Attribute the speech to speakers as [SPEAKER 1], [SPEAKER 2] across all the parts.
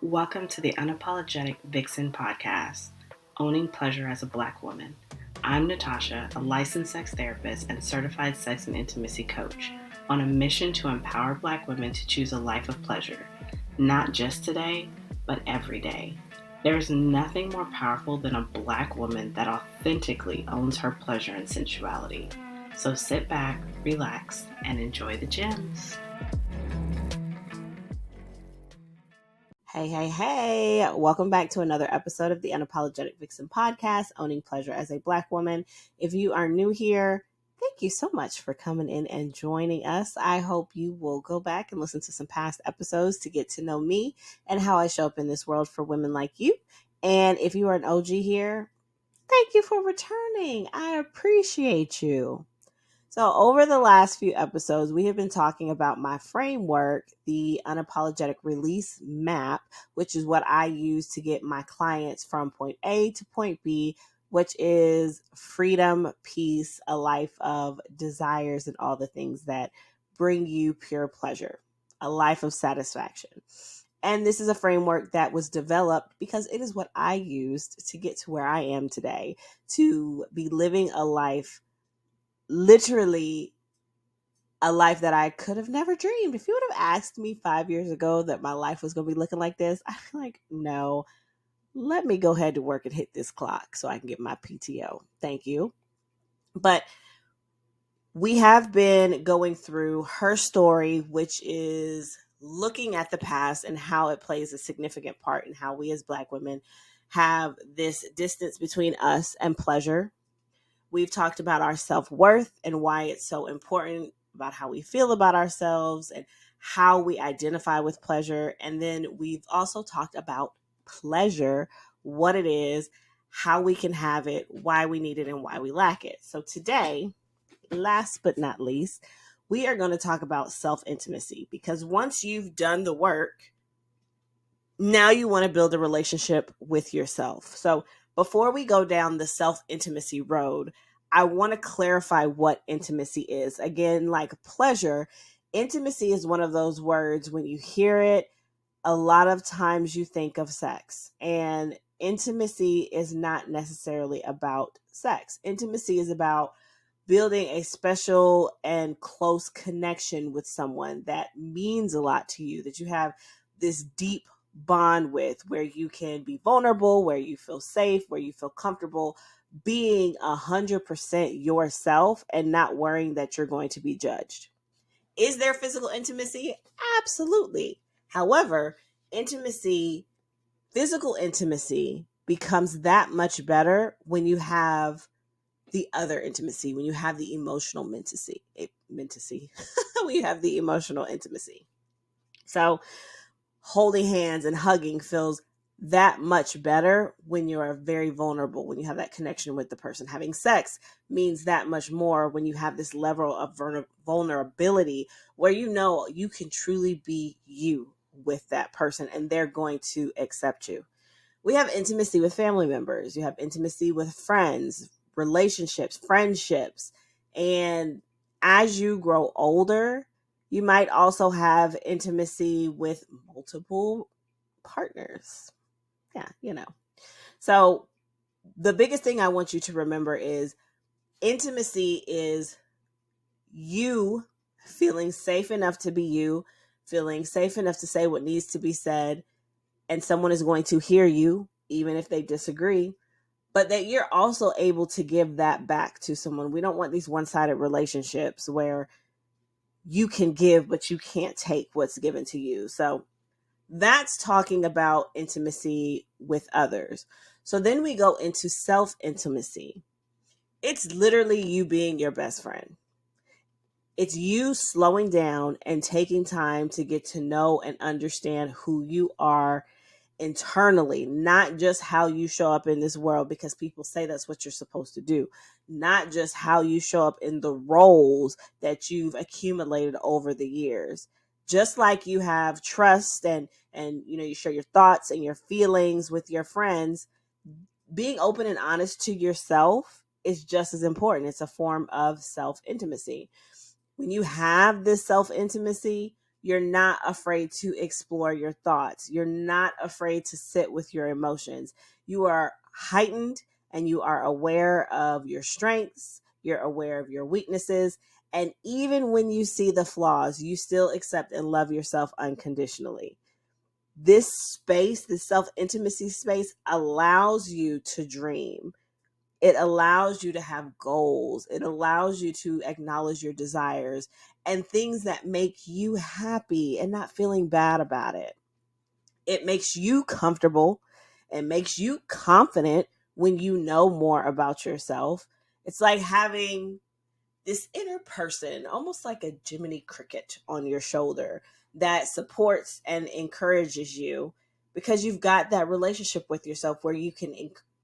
[SPEAKER 1] Welcome to the Unapologetic Vixen podcast, Owning Pleasure as a Black Woman. I'm Natasha, a licensed sex therapist and certified sex and intimacy coach, on a mission to empower Black women to choose a life of pleasure, not just today, but every day. There is nothing more powerful than a Black woman that authentically owns her pleasure and sensuality. So sit back, relax, and enjoy the gems. Hey. Welcome back to another episode of the Unapologetic Vixen podcast, Owning Pleasure as a Black Woman. If you are new here, thank you so much for coming in and joining us. I hope you will go back and listen to some past episodes to get to know me and how I show up in this world for women like you. And if you are an OG here, thank you for returning. I appreciate you. So over the last few episodes, we have been talking about my framework, the Unapologetic Release Map, which is what I use to get my clients from point A to point B, which is freedom, peace, a life of desires, and all the things that bring you pure pleasure, a life of satisfaction. And this is a framework that was developed because it is what I used to get to where I am today, to be living a life, literally a life that I could have never dreamed. If you would have asked me 5 years ago that my life was going to be looking like this, I'm like, no, let me go ahead to work and hit this clock so I can get my PTO. Thank you. But we have been going through her story, which is looking at the past and how it plays a significant part in how we as Black women have this distance between us and pleasure. We've talked about our self-worth and why it's so important, about how we feel about ourselves and how we identify with pleasure. And then we've also talked about pleasure, what it is, how we can have it, why we need it, and why we lack it. So today, last but not least, we are going to talk about self-intimacy, because once you've done the work, now you want to build a relationship with yourself. So before we go down the self-intimacy road, I want to clarify what intimacy is. Again, like pleasure, intimacy is one of those words, when you hear it, a lot of times you think of sex. And intimacy is not necessarily about sex. Intimacy is about building a special and close connection with someone that means a lot to you, that you have this deep bond with, where you can be vulnerable, where you feel safe, where you feel comfortable being 100% yourself and not worrying that you're going to be judged. Is there physical intimacy? Absolutely. However, physical intimacy becomes that much better when you have the other intimacy, when you have the emotional intimacy, when you have the emotional intimacy. So holding hands and hugging feels that much better when you're very vulnerable, when you have that connection with the person. Having sex means that much more when you have this level of vulnerability, where you know you can truly be you with that person and they're going to accept you. We have intimacy with family members. You have intimacy with friends, relationships, friendships. And as you grow older, you might also have intimacy with multiple partners. Yeah. So the biggest thing I want you to remember is intimacy is you feeling safe enough to be you, feeling safe enough to say what needs to be said, and someone is going to hear you, even if they disagree, but that you're also able to give that back to someone. We don't want these one-sided relationships where you can give, but you can't take what's given to you. So that's talking about intimacy with others. So then we go into self-intimacy. It's literally you being your best friend. It's you slowing down and taking time to get to know and understand who you are internally, not just how you show up in this world, because people say that's what you're supposed to do, not just how you show up in the roles that you've accumulated over the years. Just like you have trust and you share your thoughts and your feelings with your friends, being open and honest to yourself is just as important. It's a form of self-intimacy. When you have this self-intimacy, You're not afraid to explore your thoughts. You're not afraid to sit with your emotions. You are heightened and you are aware of your strengths. You're aware of your weaknesses. And even when you see the flaws, you still accept and love yourself unconditionally. This space, this self-intimacy space, allows you to dream. It allows you to have goals. It allows you to acknowledge your desires and things that make you happy and not feeling bad about it. It makes you comfortable. It makes you confident when you know more about yourself. It's like having this inner person, almost like a Jiminy Cricket on your shoulder that supports and encourages you because you've got that relationship with yourself where you can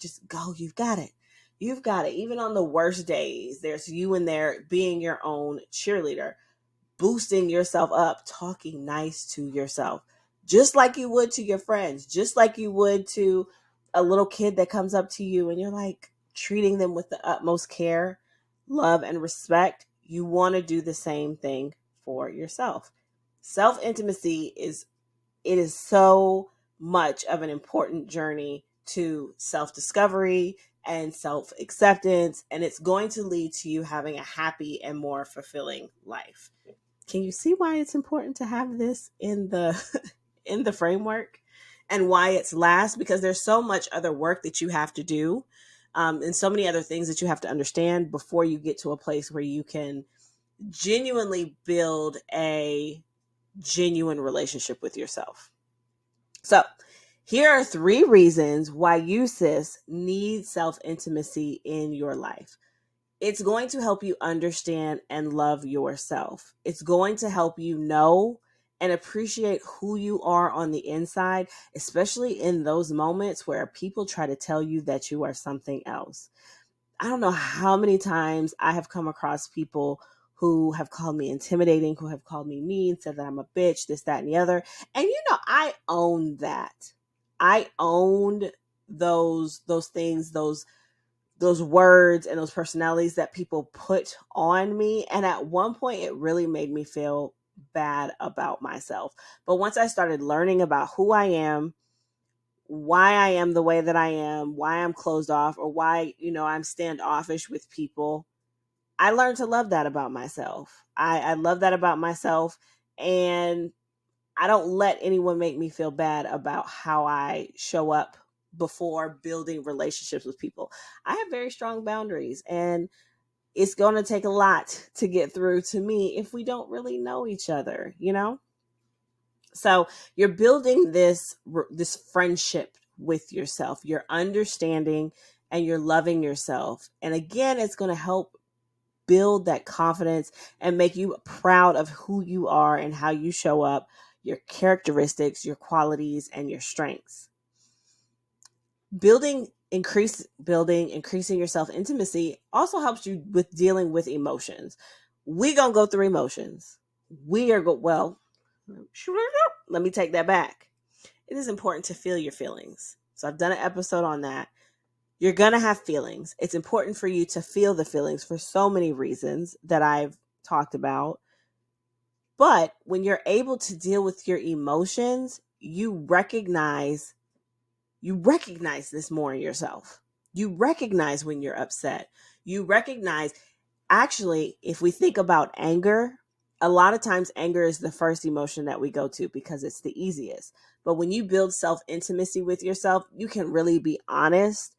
[SPEAKER 1] just go, you've got it. You've got it. Even on the worst days, there's you in there being your own cheerleader, boosting yourself up, talking nice to yourself, just like you would to your friends, just like you would to a little kid that comes up to you and you're like treating them with the utmost care, love, and respect. You want to do the same thing for yourself. Self-intimacy is so much of an important journey to self-discovery and self-acceptance, and it's going to lead to you having a happy and more fulfilling life. Can you see why it's important to have this in the in the framework and why it's last? Because there's so much other work that you have to do, and so many other things that you have to understand before you get to a place where you can genuinely build a genuine relationship with yourself. So here are 3 reasons why you, sis, need self-intimacy in your life. It's going to help you understand and love yourself. It's going to help you know and appreciate who you are on the inside, especially in those moments where people try to tell you that you are something else. I don't know how many times I have come across people who have called me intimidating, who have called me mean, said that I'm a bitch, this, that, and the other. And I owned that. I owned those things, those words and those personalities that people put on me. And at one point, it really made me feel bad about myself. But once I started learning about who I am, why I am the way that I am, why I'm closed off, or why, I'm standoffish with people, I learned to love that about myself. I love that about myself. And I don't let anyone make me feel bad about how I show up before building relationships with people. I have very strong boundaries, and it's going to take a lot to get through to me if we don't really know each other, So you're building this friendship with yourself. You're understanding and you're loving yourself. And again, it's going to help build that confidence and make you proud of who you are and how you show up, your characteristics, your qualities, and your strengths. Increasing your self-intimacy also helps you with dealing with emotions. We're going to go through emotions. Let me take that back. It is important to feel your feelings. So I've done an episode on that. You're going to have feelings. It's important for you to feel the feelings for so many reasons that I've talked about. But when you're able to deal with your emotions, you recognize this more in yourself. You recognize when you're upset. You recognize, actually, if we think about anger, a lot of times anger is the first emotion that we go to because it's the easiest. But when you build self-intimacy with yourself, you can really be honest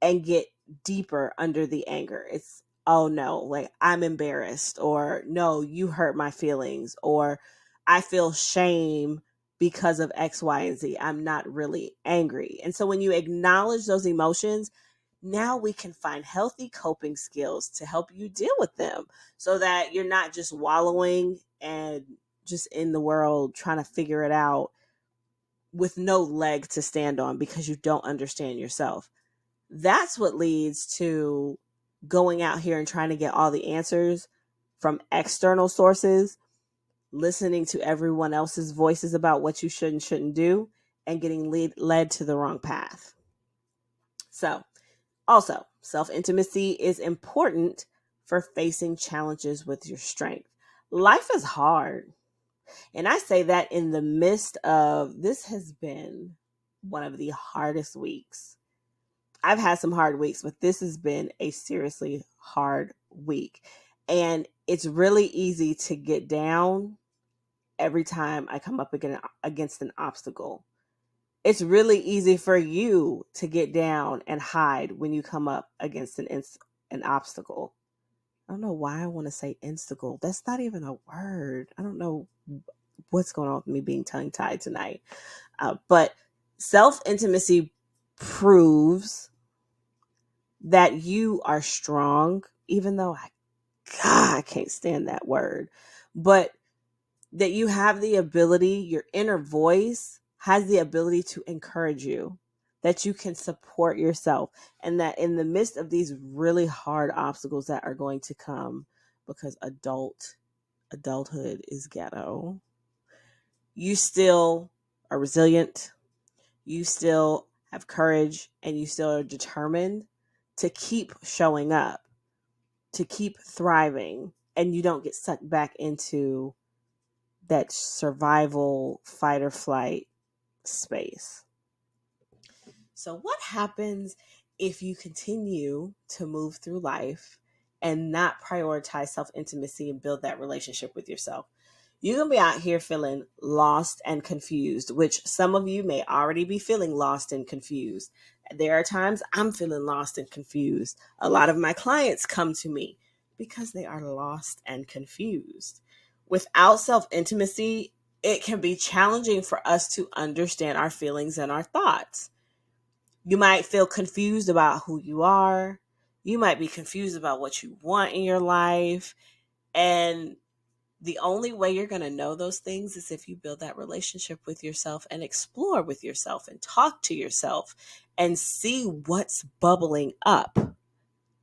[SPEAKER 1] and get deeper under the anger. It's, oh no, like I'm embarrassed, or no, you hurt my feelings, or I feel shame because of X, Y, and Z. I'm not really angry. And so when you acknowledge those emotions, now we can find healthy coping skills to help you deal with them so that you're not just wallowing and just in the world trying to figure it out with no leg to stand on because you don't understand yourself. That's what leads to going out here and trying to get all the answers from external sources, listening to everyone else's voices about what you should and shouldn't do, and getting led to the wrong path. So, also, self-intimacy is important for facing challenges with your strength. Life is hard. And I say that in the midst of, this has been one of the hardest weeks. I've had some hard weeks, but this has been a seriously hard week. And it's really easy to get down every time I come up against an obstacle. It's really easy for you to get down and hide when you come up against an obstacle. I don't know why I want to say instacle. That's not even a word. I don't know what's going on with me being tongue-tied tonight. But self-intimacy proves that you are strong, even though I can't stand that word. But that you have the ability, your inner voice has the ability to encourage you, that you can support yourself, and that in the midst of these really hard obstacles that are going to come, because adulthood is ghetto, you still are resilient, you still have courage, and you still are determined to keep showing up, to keep thriving, and you don't get sucked back into that survival, fight or flight space. So what happens if you continue to move through life and not prioritize self-intimacy and build that relationship with yourself? You're going to be out here feeling lost and confused, which some of you may already be feeling lost and confused. There are times I'm feeling lost and confused. A lot of my clients come to me because they are lost and confused. Without self-intimacy, it can be challenging for us to understand our feelings and our thoughts. You might feel confused about who you are. You might be confused about what you want in your life. And the only way you're going to know those things is if you build that relationship with yourself and explore with yourself and talk to yourself and see what's bubbling up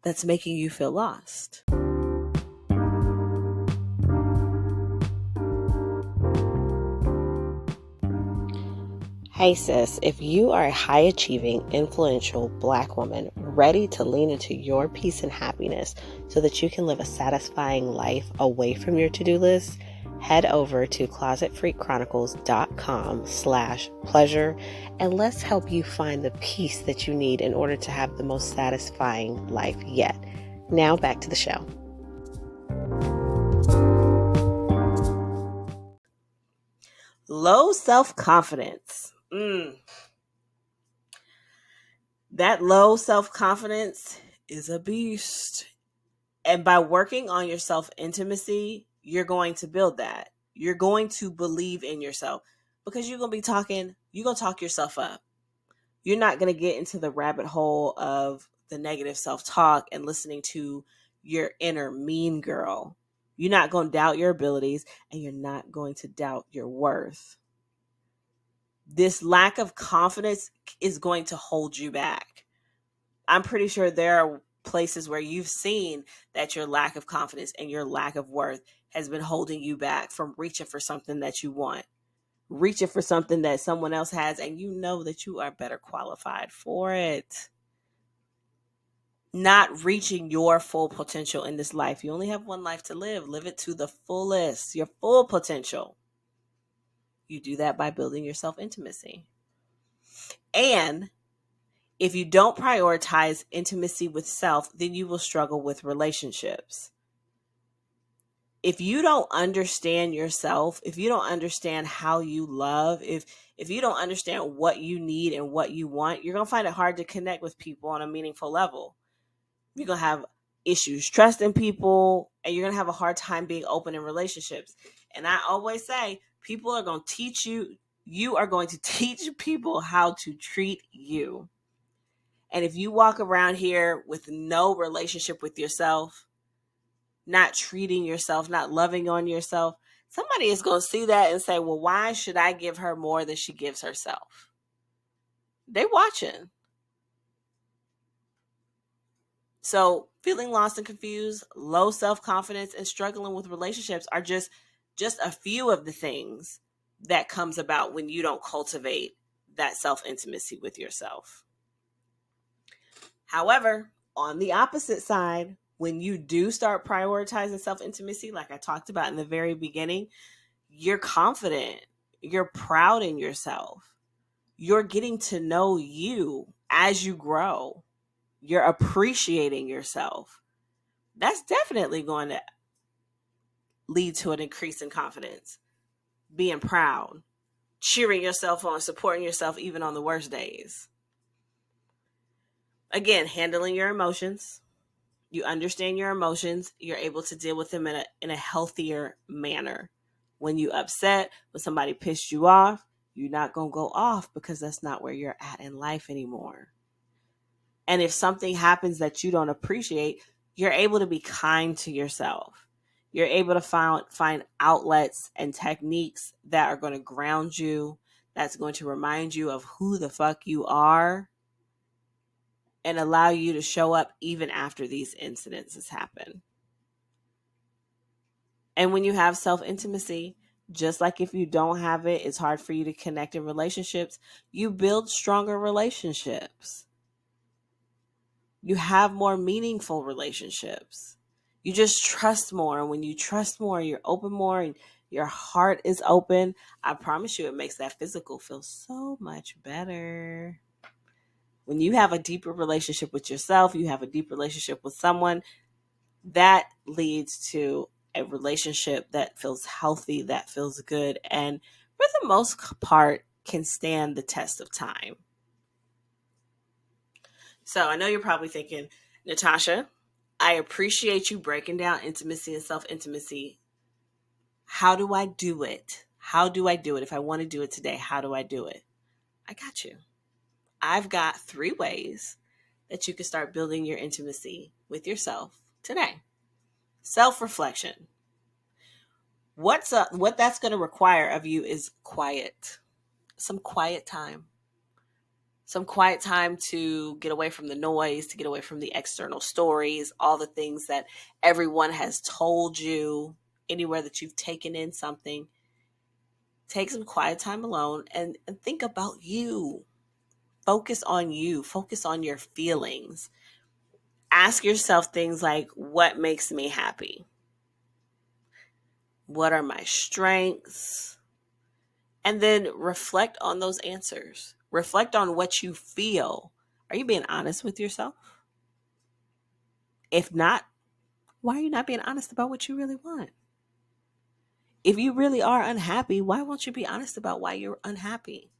[SPEAKER 1] that's making you feel lost. Hey sis, if you are a high achieving, influential Black woman ready to lean into your peace and happiness so that you can live a satisfying life away from your to-do list, head over to closetfreakchronicles.com/pleasure and let's help you find the peace that you need in order to have the most satisfying life yet. Now back to the show. Low self-confidence. That low self-confidence is a beast. And by working on your self-intimacy, you're going to build that. You're going to believe in yourself because you're going to talk yourself up. You're not going to get into the rabbit hole of the negative self-talk and listening to your inner mean girl. You're not going to doubt your abilities, and you're not going to doubt your worth. This lack of confidence is going to hold you back. I'm pretty sure there are places where you've seen that your lack of confidence and your lack of worth has been holding you back from reaching for something that you want, reaching for something that someone else has, and you know that you are better qualified for it. Not reaching your full potential in this life. You only have one life to live. Live it to the fullest, your full potential. You do that by building your self-intimacy. And if you don't prioritize intimacy with self, then you will struggle with relationships. If you don't understand yourself, if you don't understand how you love, if you don't understand what you need and what you want, you're going to find it hard to connect with people on a meaningful level. You're going to have issues trusting people, and you're going to have a hard time being open in relationships. And I always say, people are going to teach you are going to teach people how to treat you. And if you walk around here with no relationship with yourself, not treating yourself, not loving on yourself, somebody is going to see that and say, well, why should I give her more than she gives herself? They watching. So feeling lost and confused, low self-confidence, and struggling with relationships are just a few of the things that comes about when you don't cultivate that self-intimacy with yourself. However, on the opposite side, when you do start prioritizing self-intimacy, like I talked about in the very beginning, you're confident, you're proud in yourself, you're getting to know you as you grow, you're appreciating yourself. That's definitely going to lead to an increase in confidence, being proud, cheering yourself on, supporting yourself even on the worst days. Again, handling your emotions. You understand your emotions, you're able to deal with them in a healthier manner. When you upset, when somebody pissed you off, you're not going to go off because that's not where you're at in life anymore. And if something happens that you don't appreciate, you're able to be kind to yourself. You're able to find outlets and techniques that are going to ground you, that's going to remind you of who the fuck you are, and allow you to show up even after these incidences happen. And when you have self-intimacy, just like if you don't have it, it's hard for you to connect in relationships. You build stronger relationships. You have more meaningful relationships. You just trust more. And when you trust more, you're open more, and your heart is open, I promise you it makes that physical feel so much better. When you have a deeper relationship with yourself, you have a deep relationship with someone, that leads to a relationship that feels healthy, that feels good, and for the most part can stand the test of time. So I know you're probably thinking, Natasha, I appreciate you breaking down intimacy and self-intimacy. How do I do it? How do I do it? If I want to do it today, how do I do it? I got you. I've got 3 ways that you can start building your intimacy with yourself today. Self-reflection. What that's going to require of you is quiet. Some quiet time. Some quiet time to get away from the noise, to get away from the external stories, all the things that everyone has told you, anywhere that you've taken in something. Take some quiet time alone and think about you. Focus on you. Focus on your feelings. Ask yourself things like, what makes me happy? What are my strengths? And then reflect on those answers. Reflect on what you feel. Are you being honest with yourself? If not, why are you not being honest about what you really want? If you really are unhappy, why won't you be honest about why you're unhappy?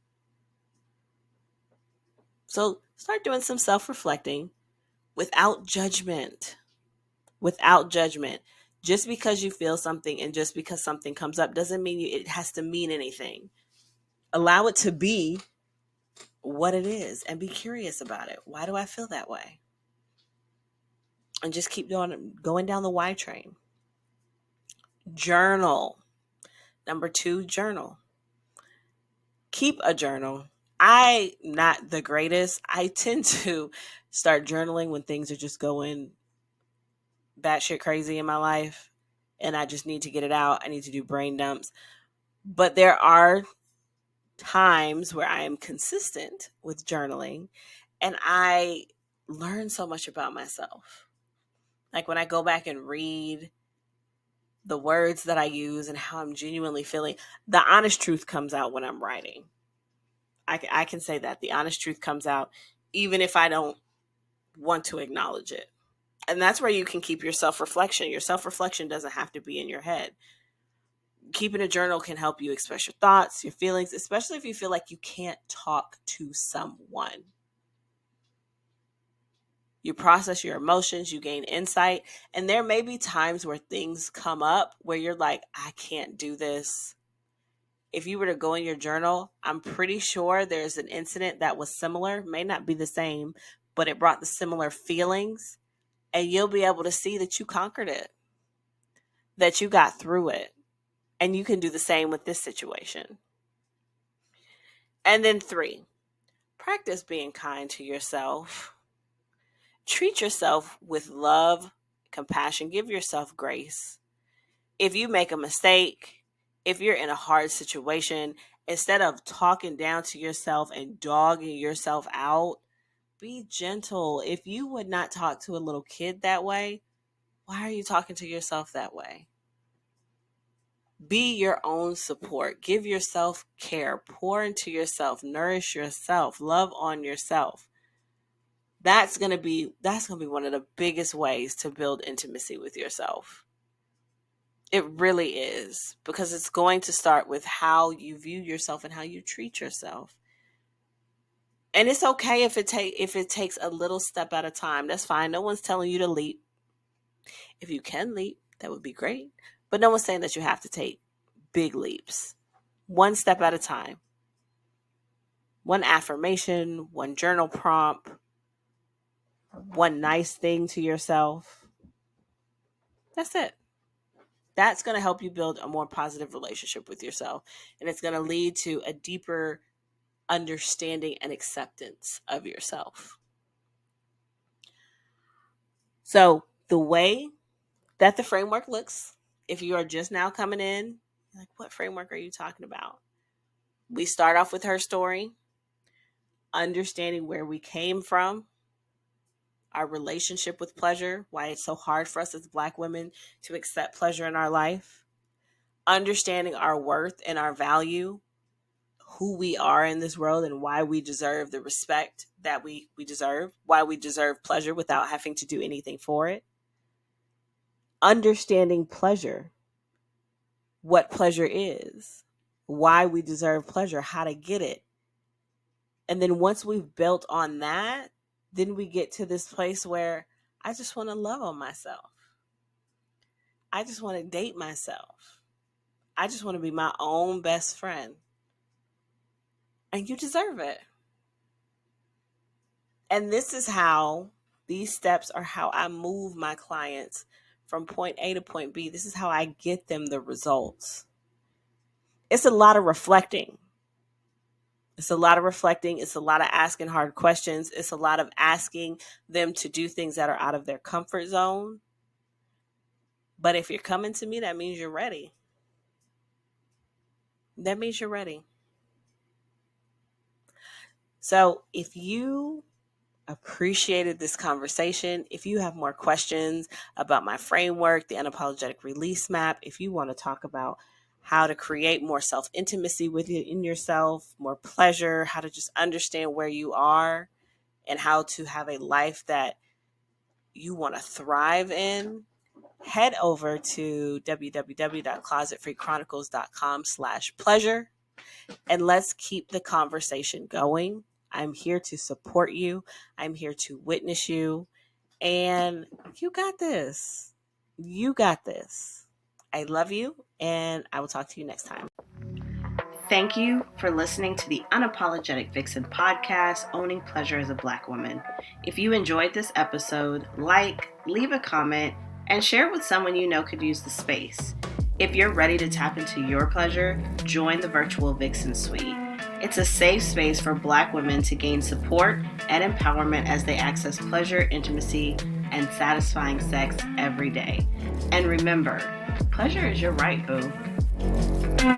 [SPEAKER 1] So start doing some self-reflecting without judgment. Without judgment. Just because you feel something and just because something comes up doesn't mean it has to mean anything. Allow it to be what it is and be curious about it. Why do I feel that way? And just keep going down the why train. Journal. Number 2, journal. Keep a journal. I'm not the greatest. I tend to start journaling when things are just going batshit crazy in my life and I just need to get it out. I need to do brain dumps. But there are times where I am consistent with journaling and I learn so much about myself. Like when I go back and read the words that I use and how I'm genuinely feeling, the honest truth comes out when I'm writing. I can say that. The honest truth comes out even if I don't want to acknowledge it. And that's where you can keep your self-reflection. Your self-reflection doesn't have to be in your head. Keeping a journal can help you express your thoughts, your feelings, especially if you feel like you can't talk to someone. You process your emotions, you gain insight, and there may be times where things come up where you're like, I can't do this. If you were to go in your journal, I'm pretty sure there's an incident that was similar, may not be the same, but it brought the similar feelings, and you'll be able to see that you conquered it, that you got through it, and you can do the same with this situation. And then 3, practice being kind to yourself. Treat yourself with love, compassion. Give yourself grace. If you make a mistake, if you're in a hard situation, instead of talking down to yourself and dogging yourself out, be gentle. If you would not talk to a little kid that way, why are you talking to yourself that way? Be your own support. Give yourself care. Pour into yourself. Nourish yourself. Love on yourself. That's going to be one of the biggest ways to build intimacy with yourself. It really is, because it's going to start with how you view yourself and how you treat yourself. And it's okay if it takes a little step at a time. That's fine. No one's telling you to leap. If you can leap, that would be great. But no one's saying that you have to take big leaps. One step at a time. One affirmation, one journal prompt, one nice thing to yourself. That's it. That's going to help you build a more positive relationship with yourself. And it's going to lead to a deeper understanding and acceptance of yourself. So the way that the framework looks, if you are just now coming in, like, what framework are you talking about? We start off with her story, understanding where we came from, our relationship with pleasure, why it's so hard for us as Black women to accept pleasure in our life, understanding our worth and our value, who we are in this world and why we deserve the respect that we deserve, why we deserve pleasure without having to do anything for it. Understanding pleasure, what pleasure is, why we deserve pleasure, how to get it. And then once we've built on that, then we get to this place where I just want to love on myself. I just want to date myself. I just want to be my own best friend. And you deserve it. And these steps are how I move my clients from point A to point B. This is how I get them the results. It's a lot of reflecting. It's a lot of asking hard questions. It's a lot of asking them to do things that are out of their comfort zone. But if you're coming to me, that means you're ready. That means you're ready. So if you appreciated this conversation, if you have more questions about my framework, the unapologetic release map, if you want to talk about how to create more self-intimacy within yourself, more pleasure, how to just understand where you are and how to have a life that you want to thrive in, head over to www.closetfreechronicles.com/pleasure and let's keep the conversation going. I'm here to support you. I'm here to witness you. And you got this. You got this. I love you, and I will talk to you next time. Thank you for listening to the Unapologetic Vixen podcast, Owning Pleasure as a Black Woman. If you enjoyed this episode, leave a comment, and share it with someone you know could use the space. If you're ready to tap into your pleasure, join the virtual Vixen Suite. It's a safe space for Black women to gain support and empowerment as they access pleasure, intimacy, and satisfying sex every day. And remember, pleasure is your right, boo.